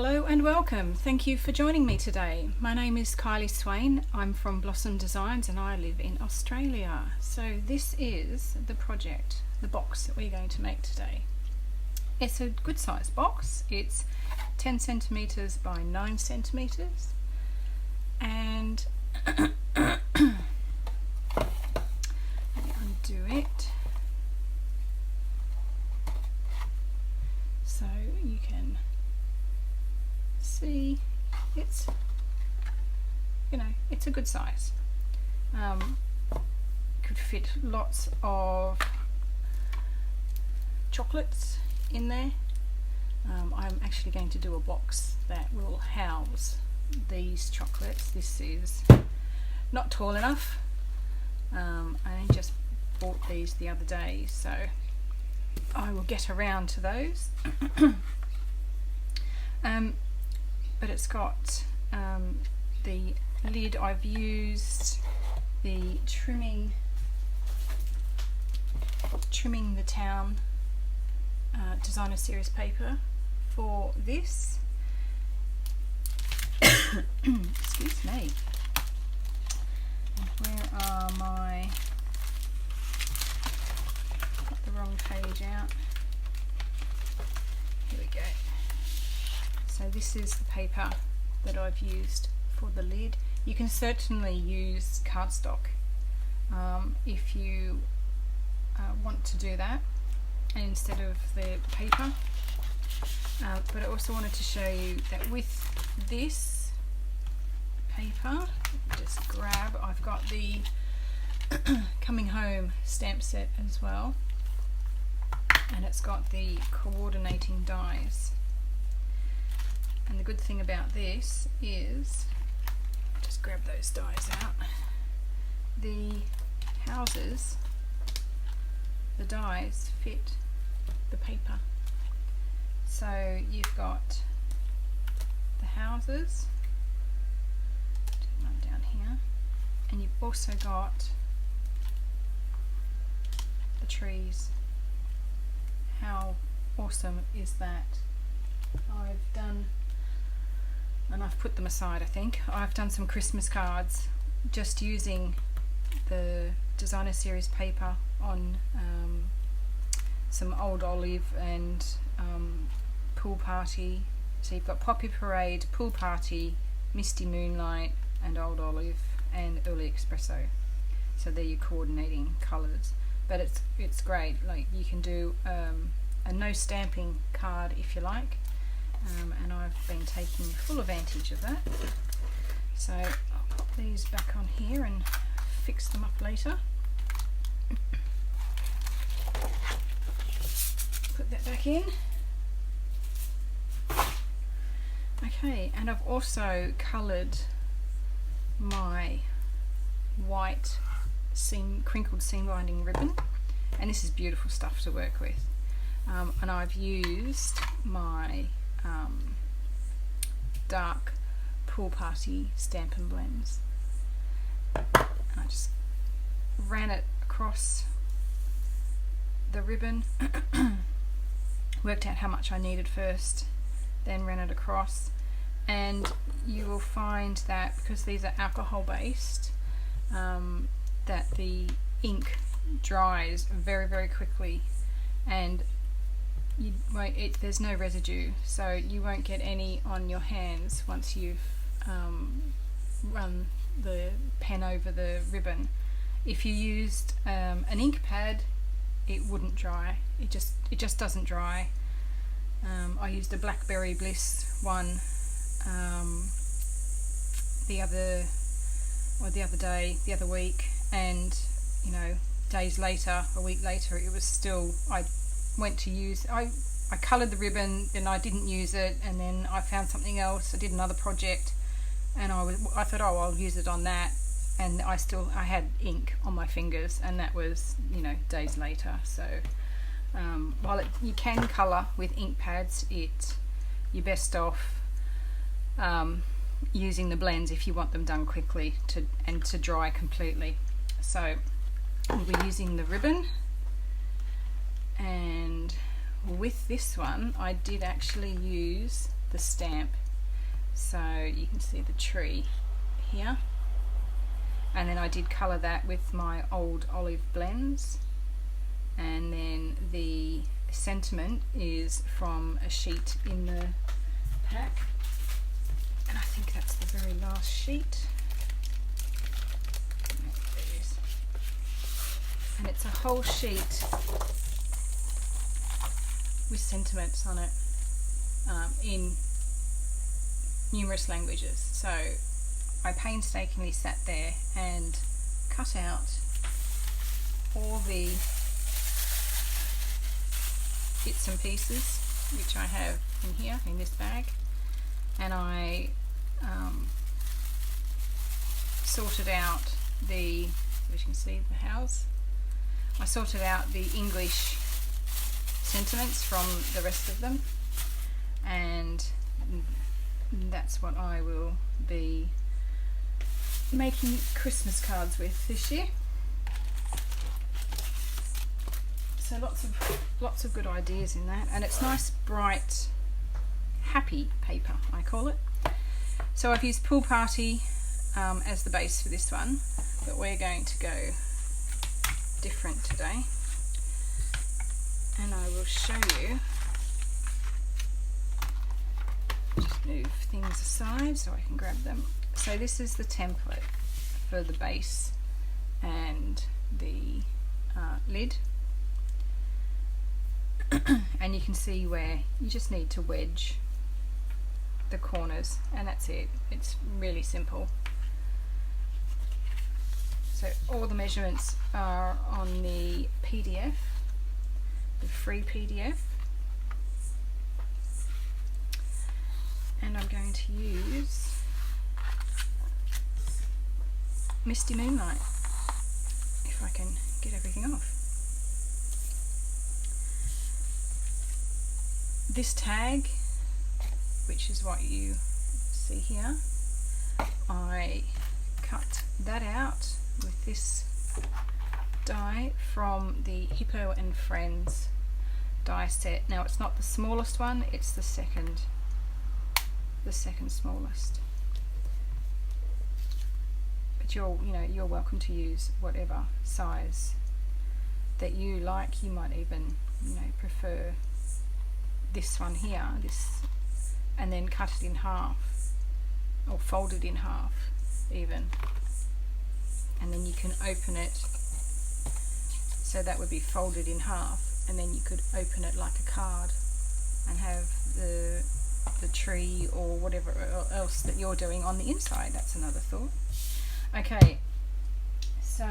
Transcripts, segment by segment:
Hello and welcome. Thank you for joining me today. My name is Kylie Swain. I'm from Blossom Designs and I live in Australia. So this is the project, the box that we're going to make today. It's a good size box. It's 10 centimeters by 9 centimeters, and let me undo it so you can see it's, it's a good size. Could fit lots of chocolates in there. I'm actually going to do a box that will house these chocolates. This is not tall enough. I just bought these the other day, so I will get around to those. But it's got the lid. I've used the trimming the Town designer series paper for this. Excuse me. And where are my, got the wrong page out. Here we go. So this is the paper that I've used for the lid. You can certainly use cardstock if you want to do that, and instead of the paper. But I also wanted to show you that with this paper, just grab, I've got the Coming Home stamp set as well, and it's got the coordinating dies. And the good thing about this is, just grab those dies out, the houses, the dies fit the paper. So you've got the houses, one down here, and you've also got the trees. How awesome is that? I've done, and I've put them aside, I think. I've done some Christmas cards just using the designer series paper on some Old Olive and Pool Party. So you've got Poppy Parade, Pool Party, Misty Moonlight and Old Olive and Early Espresso. So they're your coordinating colours. But it's great. Like, you can do a no stamping card if you like. And I've been taking full advantage of that. So I'll pop these back on here and fix them up later. Put that back in. Okay, and I've also coloured my white crinkled seam binding ribbon, and this is beautiful stuff to work with. And I've used my dark Pool Party Stampin' blends, and I just ran it across the ribbon, worked out how much I needed first, then ran it across. And you will find that because these are alcohol based, that the ink dries very, very quickly, and there's no residue, so you won't get any on your hands once you've run the pen over the ribbon. If you used an ink pad, it wouldn't dry. It just doesn't dry. I used a Blackberry Bliss one the other week, and days later, a week later, it was still, I coloured the ribbon, then I didn't use it, and then I found something else. I did another project, and I thought, oh, I'll use it on that, and I had ink on my fingers, and that was days later. So while you can colour with ink pads, you're best off using the blends if you want them done quickly and to dry completely. So we're using the ribbon, and with this one I did actually use the stamp. So you can see the tree here, and then I did colour that with my old olive blends, and then the sentiment is from a sheet in the pack, and I think that's the very last sheet. No, there it is. And it's a whole sheet with sentiments on it in numerous languages. So I painstakingly sat there and cut out all the bits and pieces which I have in here in this bag, and I sorted out the, as you can see, the house. I sorted out the English sentiments from the rest of them, and that's what I will be making Christmas cards with this year. So lots of good ideas in that, and it's nice, bright, happy paper, I call it. So I've used Pool Party as the base for this one, but we're going to go different today, and I will show you. Just move things aside so I can grab them. So this is the template for the base and the lid, and you can see where you just need to wedge the corners, and that's it. It's really simple. So all the measurements are on the PDF, the free PDF, and I'm going to use Misty Moonlight, if I can get everything off. This tag, which is what you see here, I cut that out with this die from the Hippo and Friends die set. Now it's not the smallest one, it's the second smallest. But you're welcome to use whatever size that you like. You might even prefer this one here, and then cut it in half, or fold it in half even, and then you can open it, so that would be folded in half, and then you could open it like a card and have the tree or whatever else that you're doing on the inside. That's another thought. Okay, so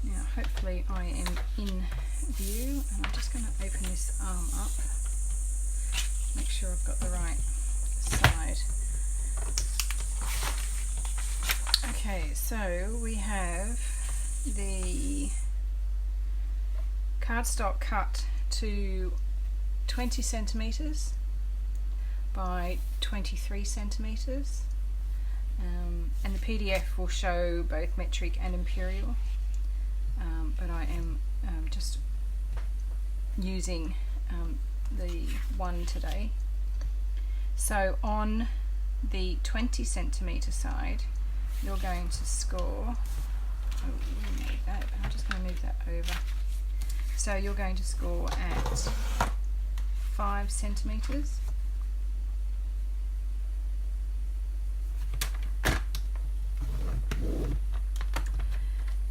now hopefully I am in view, and I'm just going to open this arm up, make sure I've got the right side. Okay, so we have the cardstock cut to 20 centimeters by 23 centimeters, and the PDF will show both metric and imperial, but I am just using the one today. So on the 20 centimeter side, you're going to score, I'm just going to move that over. So you're going to score at 5 centimeters.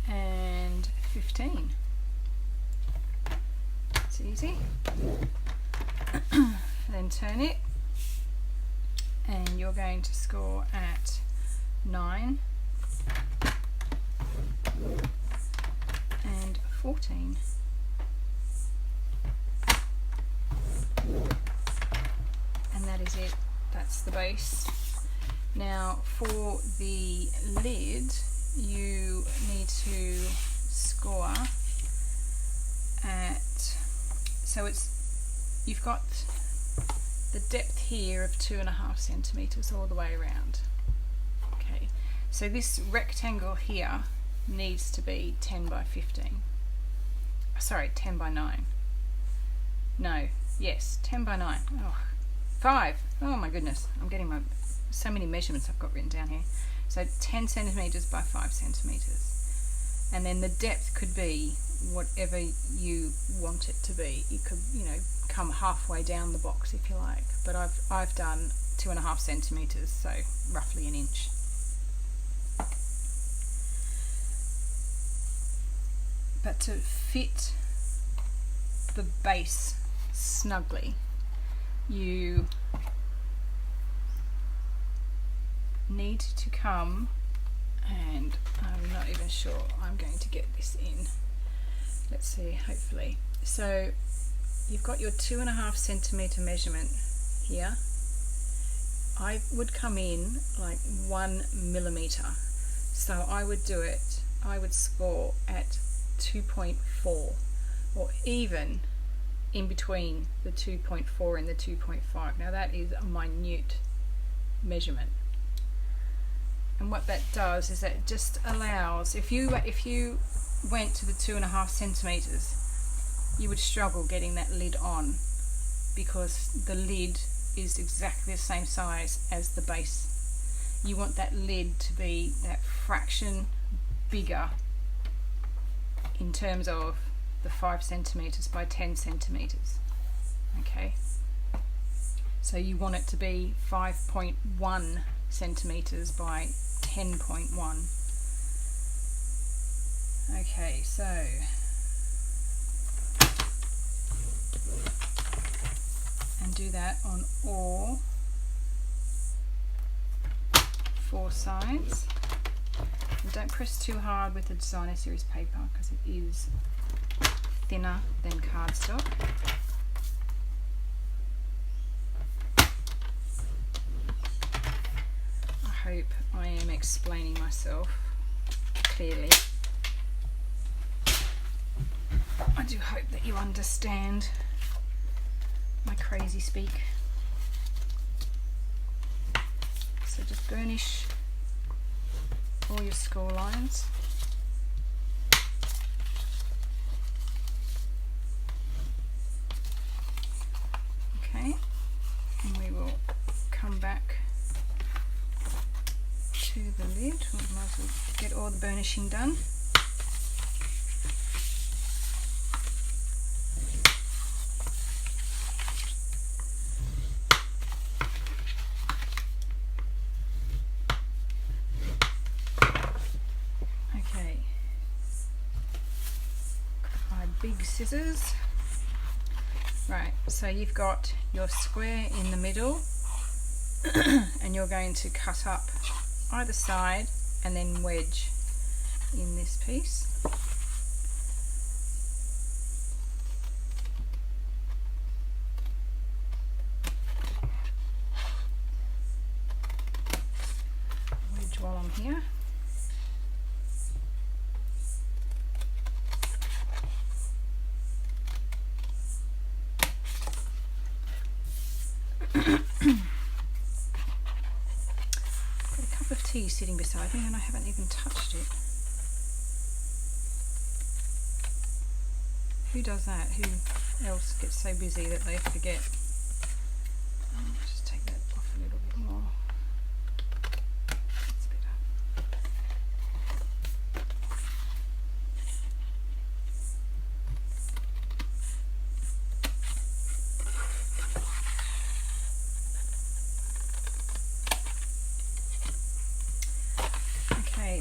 And 15. It's easy. Then turn it, and you're going to score at 9 and 14. And that is it. That's the base. Now for the lid, you need to score at, so you've got the depth here of 2.5 centimeters all the way around. Okay, so this rectangle here needs to be 10 by 15. sorry, 10 by 9. No, yes, 10 by 9. Oh, 5. Oh my goodness, I'm getting so many measurements I've got written down here. So 10 centimeters by 5 centimeters. And then the depth could be whatever you want it to be. You could, come halfway down the box if you like. But I've done 2.5 centimeters, so roughly an inch. But to fit the base snugly, you need to come, and I'm not even sure I'm going to get this in. Let's see, hopefully. So you've got your 2.5 centimeter measurement here. I would come in like 1 millimeter. So I would score at 2.4, or even in between the 2.4 and the 2.5. Now that is a minute measurement, and what that does is that it just allows, if you went to the 2.5 centimeters, you would struggle getting that lid on, because the lid is exactly the same size as the base. You want that lid to be that fraction bigger in terms of the 5 centimeters by 10 centimeters. Okay, so you want it to be 5.1 centimeters by 10.1. Okay, so and do that on all 4 sides. And don't press too hard with the designer series paper, because it is thinner than cardstock. I hope I am explaining myself clearly. I do hope that you understand my crazy speak. So just burnish all your score lines. Okay, and we will come back to the lid. We might as well get all the burnishing done. Big scissors. Right, so you've got your square in the middle and you're going to cut up either side and then wedge in this piece. Wedge while I'm here. Sitting beside me and I haven't even touched it. Who does that? Who else gets so busy that they forget? Just take that off a little bit more. That's better.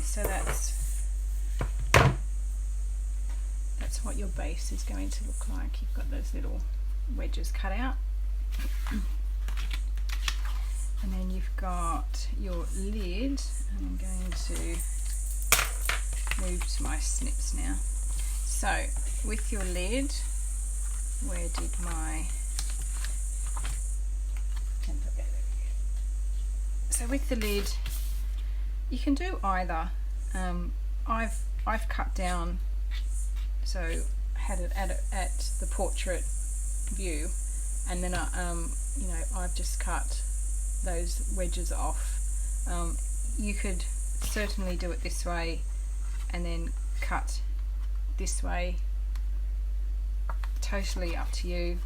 So that's what your base is going to look like. You've got those little wedges cut out, and then you've got your lid. I'm going to move to my snips now. So with your lid, where did my so with the lid, you can do either. I've cut down, so had it at the portrait view, and then I've just cut those wedges off. You could certainly do it this way and then cut this way totally up to you.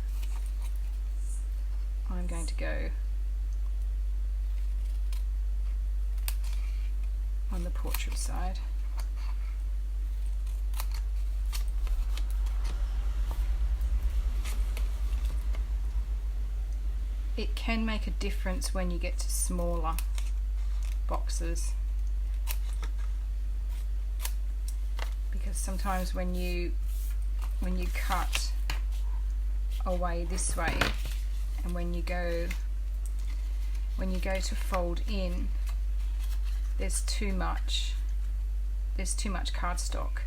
I'm going to go on the portrait side. It can make a difference when you get to smaller boxes, because sometimes when you cut away this way, and when you go to fold in, there's too much cardstock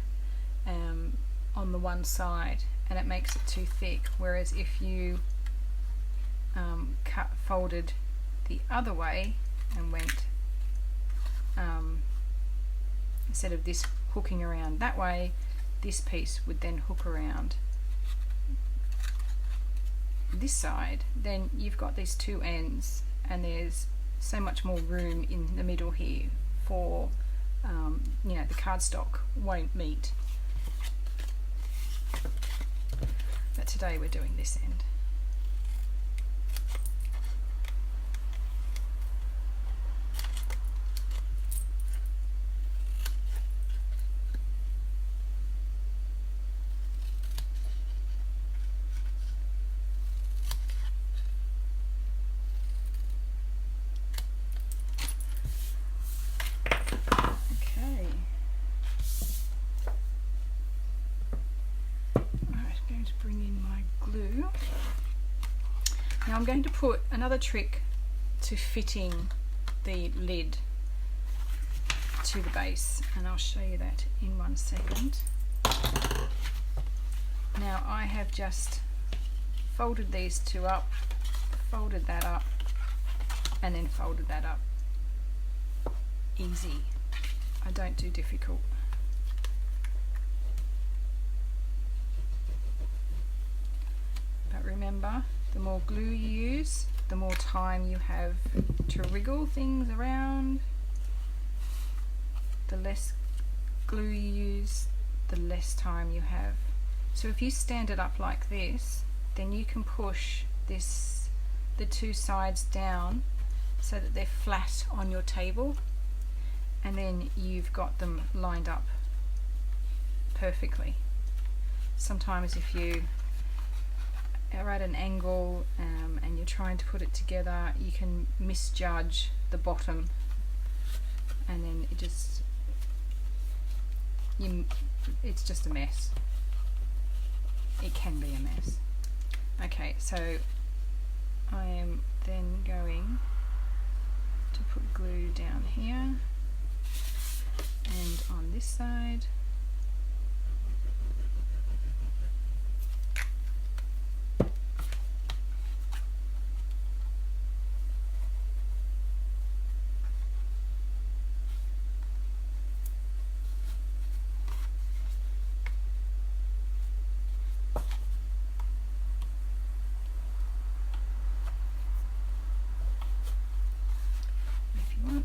on the one side, and it makes it too thick. Whereas if you folded the other way and went instead of this hooking around that way, this piece would then hook around this side, then you've got these two ends, and there's so much more room in the middle here for you know, the cardstock won't meet. But today we're doing this end. Now I'm going to put another trick to fitting the lid to the base, and I'll show you that in 1 second. Now I have just folded these two up, folded that up, and then folded that up. Easy. I don't do difficult. But remember, the more glue you use, the more time you have to wriggle things around. The less glue you use, the less time you have. So if you stand it up like this, then you can push the two sides down so that they're flat on your table, and then you've got them lined up perfectly. Sometimes if you are at an angle and you're trying to put it together, you can misjudge the bottom, and then it's just a mess. It can be a mess. Okay, so I am then going to put glue down here and on this side.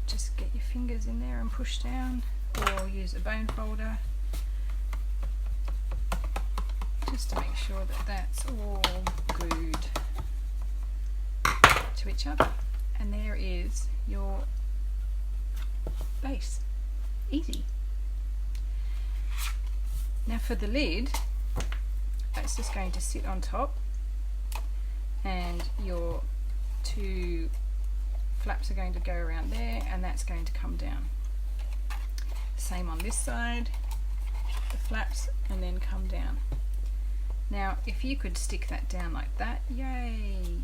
Just get your fingers in there and push down, or use a bone folder just to make sure that that's all glued to each other. And there is your base. Easy. Now for the lid, that's just going to sit on top, and your two flaps are going to go around there, and that's going to come down. Same on this side, the flaps, and then come down. Now if you could stick that down like that, yay!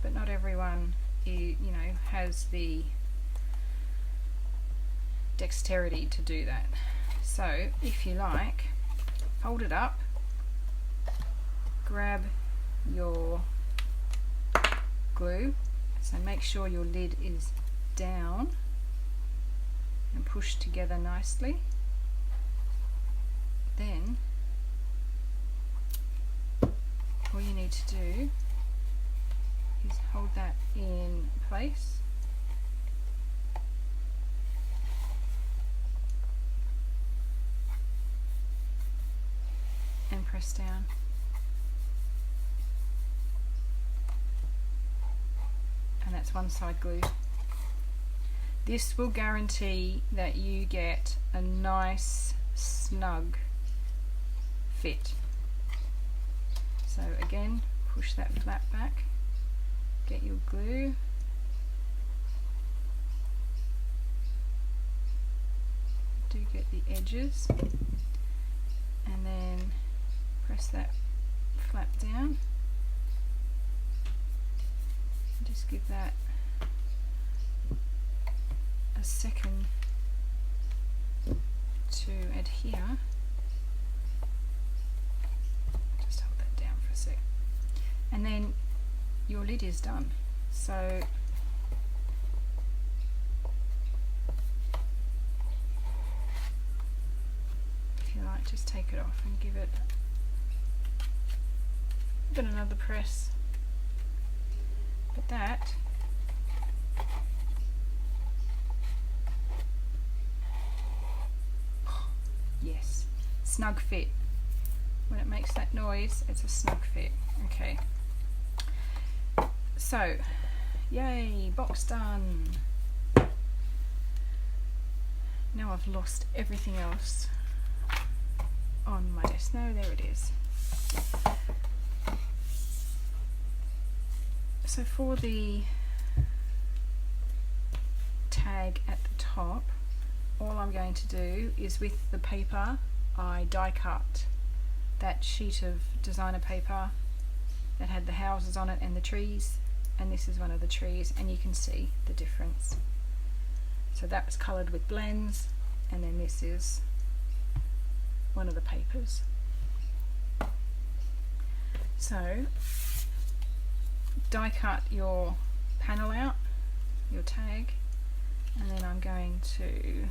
But not everyone, you know, has the dexterity to do that. So if you like, fold it up, grab your glue, so make sure your lid is down and push together nicely. Then all you need to do is hold that in place, and press down. And that's one side glued. This will guarantee that you get a nice snug fit. So again, push that flap back, get your glue, do get the edges, and then press that flap down. Just give that a second to adhere. Just hold that down for a sec. And then your lid is done. So if you like, just take it off and give it another press. But that yes, snug fit. When it makes that noise, it's a snug fit. Okay. So, yay, box done. Now I've lost everything else on my desk. No, there it is. So for the tag at the top, all I'm going to do is with the paper, I die cut that sheet of designer paper that had the houses on it and the trees, and this is one of the trees, and you can see the difference. So that was coloured with blends, and then this is one of the papers. So die cut your panel out, your tag, and then I'm going to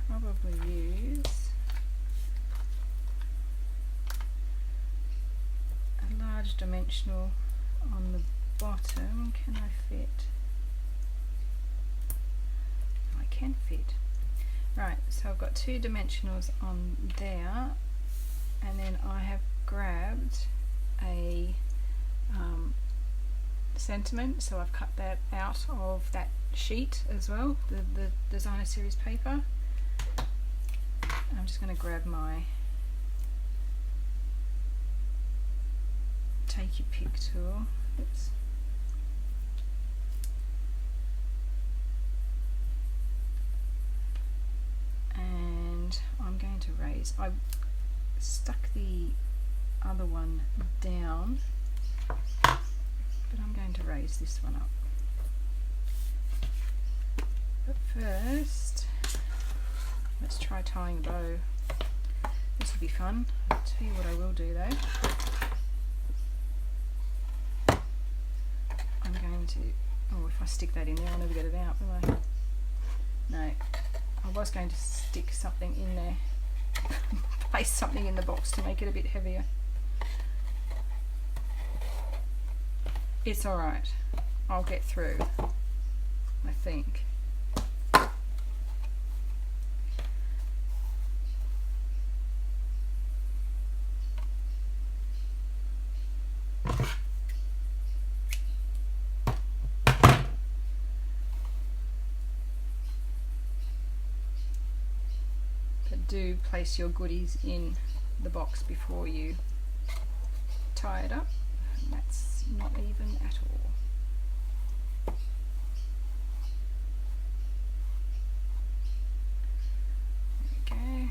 probably use a large dimensional on the bottom. Can I fit? I can fit. Right, so I've got 2 dimensionals on there, and then I have grabbed a sentiment, so I've cut that out of that sheet as well, the designer series paper. I'm just going to grab my take your pick tool. Oops. And I'm going to raise. I stuck the other one down, but I'm going to raise this one up. But first, let's try tying a bow. This will be fun. I'll tell you what I will do though. I'm going to, oh, if I stick that in there I'll never get it out, will I? No. I was going to stick something in there, place something in the box to make it a bit heavier. It's alright, I'll get through, I think. But do place your goodies in the box before you tie it up. That's not even at all. There we go.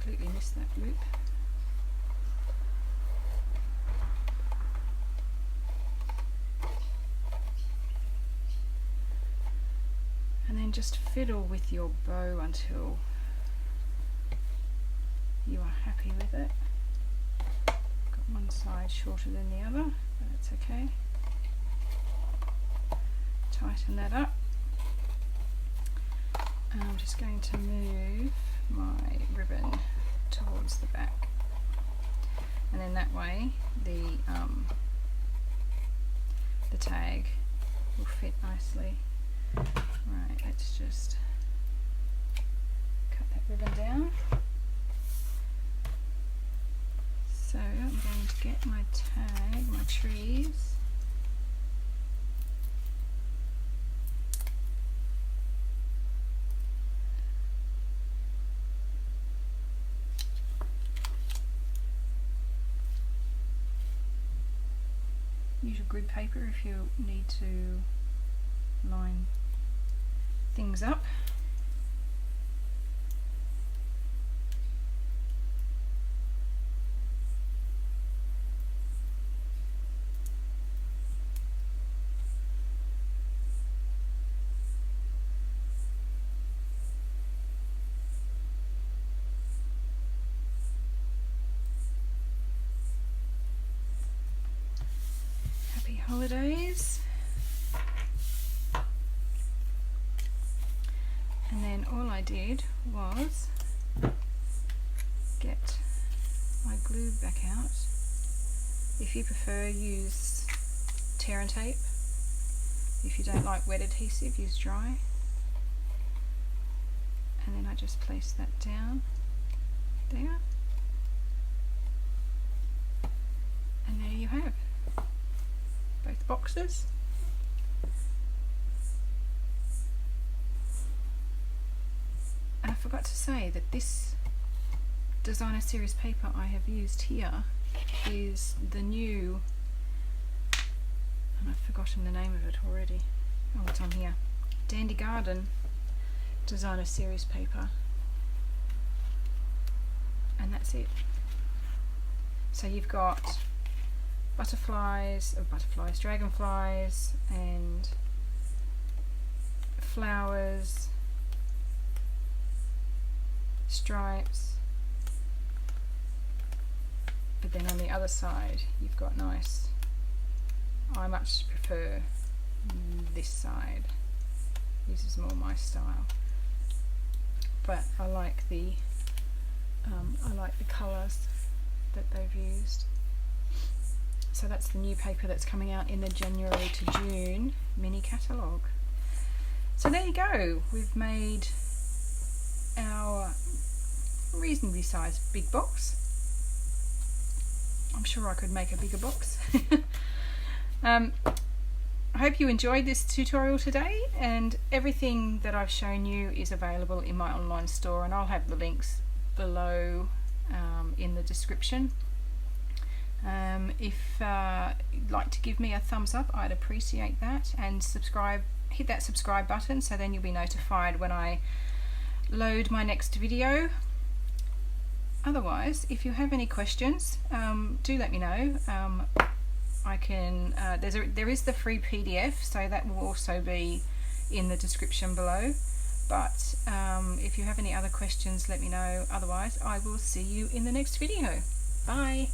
Completely missed that loop. And then just fiddle with your bow until you are happy with it. Got one side shorter than the other, but that's okay. Tighten that up. And I'm just going to move my ribbon towards the back, and then that way the tag will fit nicely. Right, let's just cut that ribbon down. So I'm going to get my tag, my trees. Use your grid paper if you need to line things up. Holidays. And then all I did was get my glue back out. If you prefer, use tear and tape. If you don't like wet adhesive, use dry. And then I just place that down there. And there you have both boxes. And I forgot to say that this designer series paper I have used here is the new, and I've forgotten the name of it already. Oh, it's on here. Dandy Garden designer series paper. And that's it. So you've got dragonflies and flowers, stripes, but then on the other side you've got nice, I much prefer this side, this is more my style, but I like the colours that they've used. So that's the new paper that's coming out in the January to June mini catalogue. So there you go, we've made our reasonably sized big box. I'm sure I could make a bigger box. I hope you enjoyed this tutorial today, and everything that I've shown you is available in my online store, and I'll have the links below in the description. If you'd like to give me a thumbs up, I'd appreciate that, and subscribe, hit that subscribe button so then you'll be notified when I load my next video. Otherwise, if you have any questions, do let me know. I can there is the free PDF, so that will also be in the description below, but if you have any other questions, let me know. Otherwise, I will see you in the next video. Bye.